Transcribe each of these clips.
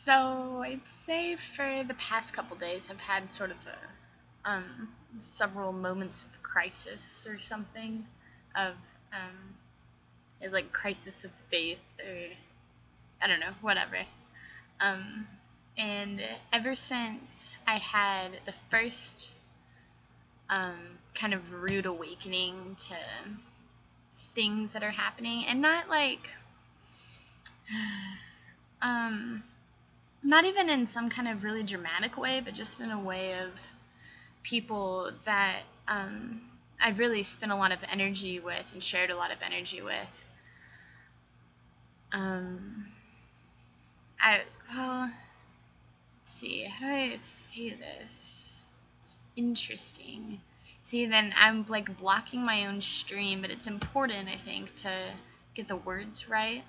So I'd say for the past couple days, I've had sort of several moments of crisis or something, of like crisis of faith or I don't know, whatever. Um, and ever since I had the first kind of rude awakening to things that are happening, and not like um, not even in some kind of really dramatic way, but just in a way of people that I've really spent a lot of energy with and shared a lot of energy with. I well, let's see, how do I say this? It's interesting. See, then I'm like blocking my own stream, but it's important, I think, to get the words right.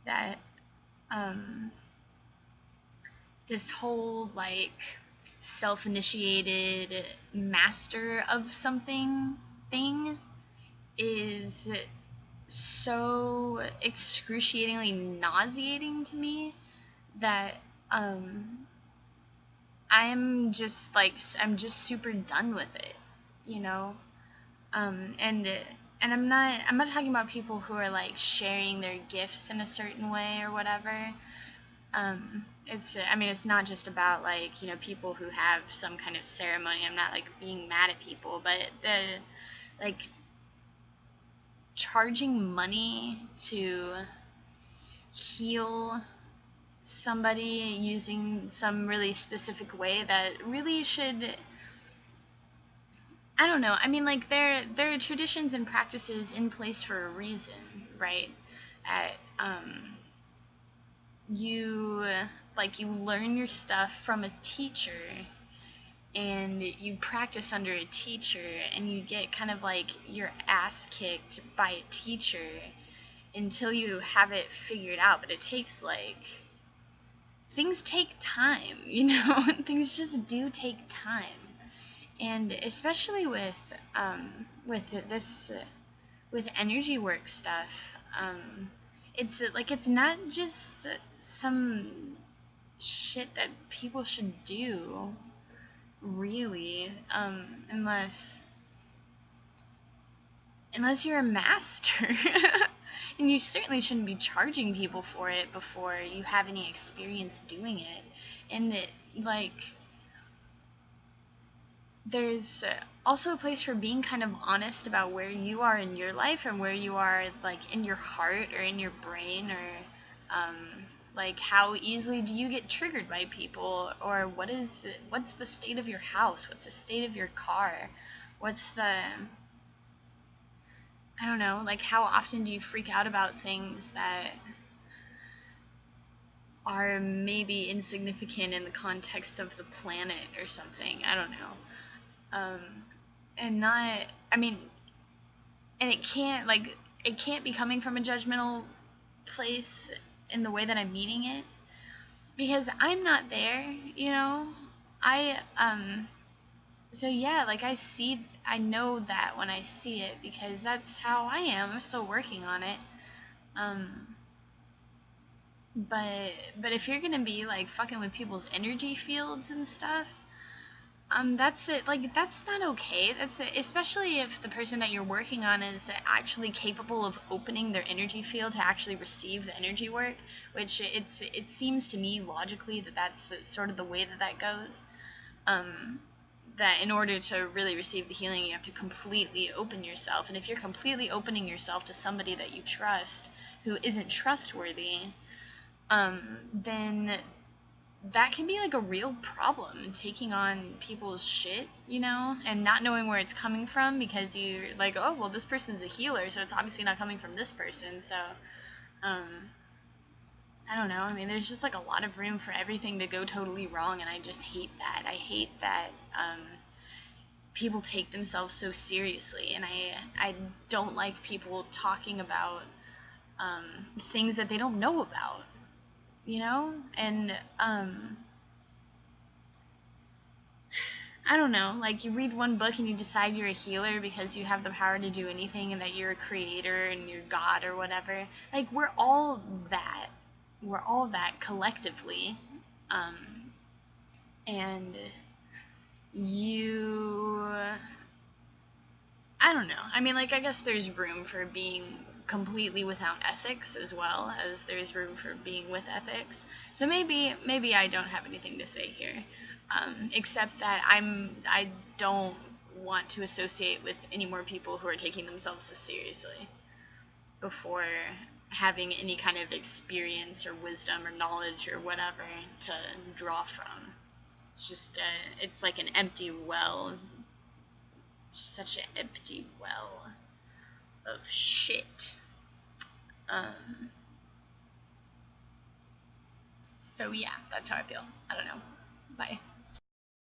That this whole like self-initiated master of something thing is so excruciatingly nauseating to me that I'm just like I'm just super done with it, you know. And I'm not talking about people who are like sharing their gifts in a certain way or whatever. It's not just about like, people who have some kind of ceremony. I'm not like being mad at people, but the like charging money to heal somebody using some really specific way that really should, I don't know. I mean, like there are traditions and practices in place for a reason, right? At you you learn your stuff from a teacher, and you practice under a teacher, and you get kind of like your ass kicked by a teacher until you have it figured out. But it takes things take time, things just do take time. And especially with this with energy work stuff, it's not just some shit that people should do, really, unless you're a master. And you certainly shouldn't be charging people for it before you have any experience doing it. And there's also a place for being kind of honest about where you are in your life and where you are in your heart or in your brain, or how easily do you get triggered by people, or what's the state of your house, what's the state of your car, what's the, I don't know, how often do you freak out about things that are maybe insignificant in the context of the planet or something. I don't know. And not, I mean, and it can't be coming from a judgmental place in the way that I'm meaning it, because I'm not there, so yeah, I know that when I see it, because that's how I am. I'm still working on it. But if you're gonna be fucking with people's energy fields and stuff, that's it. That's not okay. That's it. Especially if the person that you're working on is actually capable of opening their energy field to actually receive the energy work, which it seems to me logically that's sort of the way that goes. That in order to really receive the healing, you have to completely open yourself. And if you're completely opening yourself to somebody that you trust who isn't trustworthy, then that can be a real problem, taking on people's shit, and not knowing where it's coming from, because you're oh, well, this person's a healer, so it's obviously not coming from this person. So I don't know. I mean, there's just a lot of room for everything to go totally wrong, and I just hate that. I hate that people take themselves so seriously, and I don't like people talking about things that they don't know about, and I don't know, you read one book and you decide you're a healer because you have the power to do anything, and that you're a creator and you're God or whatever. We're all that collectively, And I don't know. I mean, like, I guess there's room for being completely without ethics as well as there's room for being with ethics. So maybe I don't have anything to say here, except that I don't want to associate with any more people who are taking themselves so seriously before having any kind of experience or wisdom or knowledge or whatever to draw from. It's just it's like an empty well. Such an empty well of shit. So yeah, that's how I feel. I don't know. Bye.